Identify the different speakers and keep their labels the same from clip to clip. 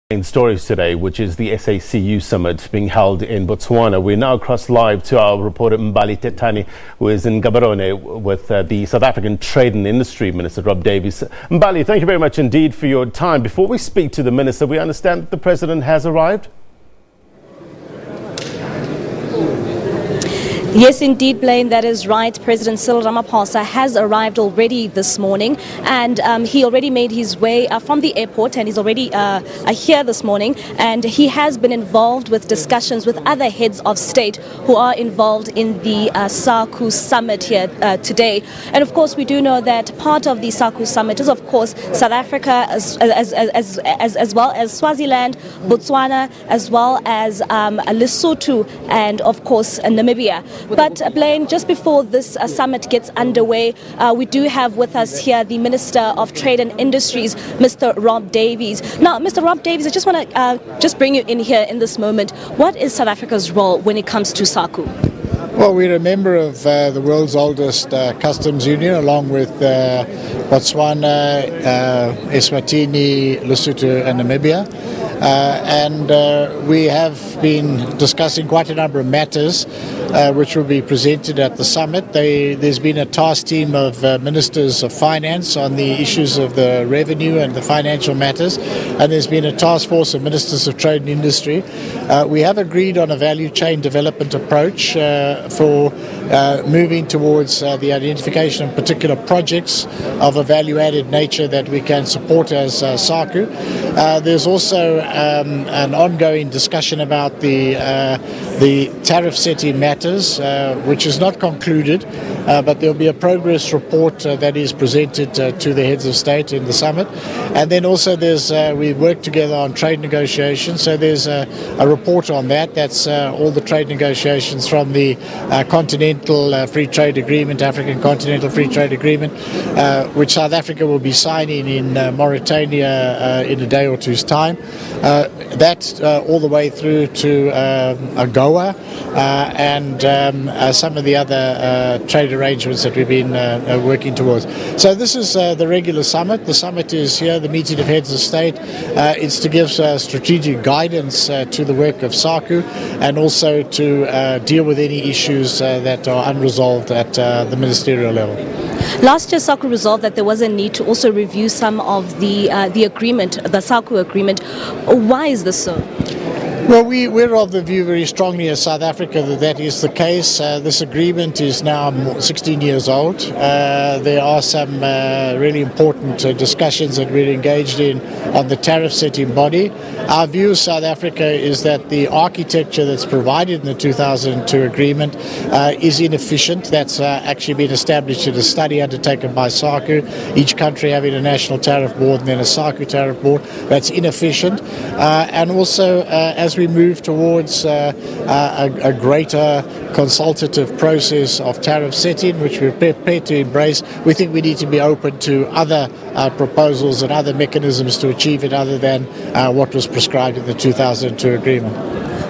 Speaker 1: Main stories today, which is the SACU summit being held in Botswana. We're now across live to our reporter Mbali Thethani, who is in Gaborone with the South African Trade and Industry Minister Rob Davies. Mbali, thank you very much indeed for your time. Before we speak to the minister, we understand that the president has arrived.
Speaker 2: Yes, indeed, Blaine, that is right. President Cyril Ramaphosa has arrived already this morning, and he already made his way from the airport, and he's already here this morning, and he has been involved with discussions with other heads of state who are involved in the SACU summit here today. And of course, we do know that part of the SACU summit is, of course, South Africa as well as Swaziland, Botswana, as well as Lesotho, and of course Namibia. But Blaine, just before this summit gets underway, we do have with us here the Minister of Trade and Industries, Mr. Rob Davies. Now, Mr. Rob Davies, I just want to just bring you in here in this moment. What is South Africa's role when it comes to SACU?
Speaker 3: Well, we're a member of the world's oldest customs union, along with Botswana, Eswatini, Lesotho and Namibia. And we have been discussing quite a number of matters which will be presented at the summit. There's been a task team of ministers of finance on the issues of the revenue and the financial matters, and there's been a task force of ministers of trade and industry. We have agreed on a value chain development approach for moving towards the identification of particular projects of a value-added nature that we can support as SACU. There's also an ongoing discussion about the tariff setting matters, which is not concluded, but there'll be a progress report that is presented to the heads of state in the summit. And then also we work together on trade negotiations, so there's a report on that. That's all the trade negotiations from the Continental Free Trade Agreement, African Continental Free Trade Agreement, which South Africa will be signing in Mauritania in a day or two's time. That all the way through to AGOA and some of the other trade arrangements that we've been working towards. So this is the regular summit. The summit is here, the meeting of heads of state. It's to give strategic guidance to the work of SACU, and also to deal with any issues that are unresolved at the ministerial level.
Speaker 2: Last year, SACU resolved that there was a need to also review some of the agreement, the SACU agreement. Why is this so?
Speaker 3: Well, we're of the view very strongly as South Africa that is the case. This agreement is now 16 years old. There are some really important discussions that we're engaged in on the tariff setting body. Our view of South Africa is that the architecture that's provided in the 2002 agreement is inefficient. That's actually been established in a study undertaken by SACU, each country having a national tariff board and then a SACU tariff board. That's inefficient. And also, as we move towards a greater consultative process of tariff setting, which we're prepared to embrace, we think we need to be open to other proposals and other mechanisms to achieve it other than what was prescribed in the 2002 agreement.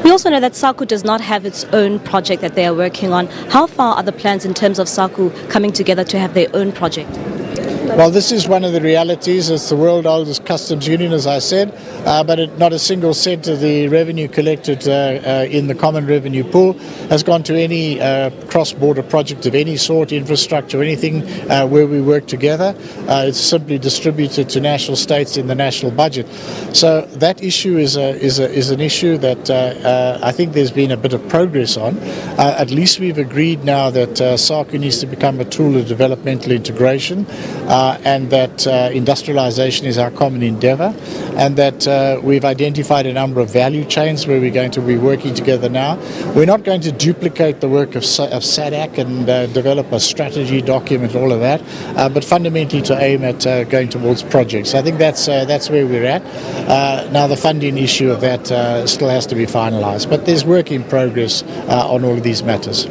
Speaker 2: We also know that SACU does not have its own project that they are working on. How far are the plans in terms of SACU coming together to have their own project?
Speaker 3: Well, this is one of the realities. It's the world's oldest customs union, as I said, but not a single cent of the revenue collected in the common revenue pool has gone to any cross-border project of any sort, infrastructure, anything where we work together. It's simply distributed to national states in the national budget. So that issue is an issue that I think there's been a bit of progress on. At least we've agreed now that SACU needs to become a tool of developmental integration. And that industrialization is our common endeavor, and that we've identified a number of value chains where we're going to be working together now. We're not going to duplicate the work of SADC and develop a strategy document, all of that, but fundamentally to aim at going towards projects. I think that's where we're at. Now the funding issue of that still has to be finalized, but there's work in progress on all of these matters.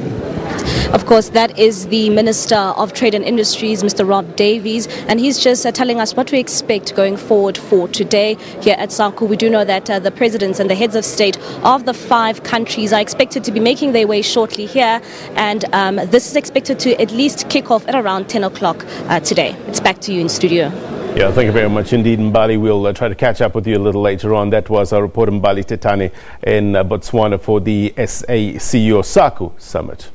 Speaker 2: Of course, that is the Minister of Trade and Industries, Mr. Rob Davies, and he's just telling us what we expect going forward for today here at SACU. We do know that the presidents and the heads of state of the 5 countries are expected to be making their way shortly here, and this is expected to at least kick off at around 10 o'clock today. It's back to you in studio.
Speaker 1: Yeah, thank you very much indeed, Mbali. We'll try to catch up with you a little later on. That was our reporter Mbali Thethani in Botswana for the SACU or SACU summit.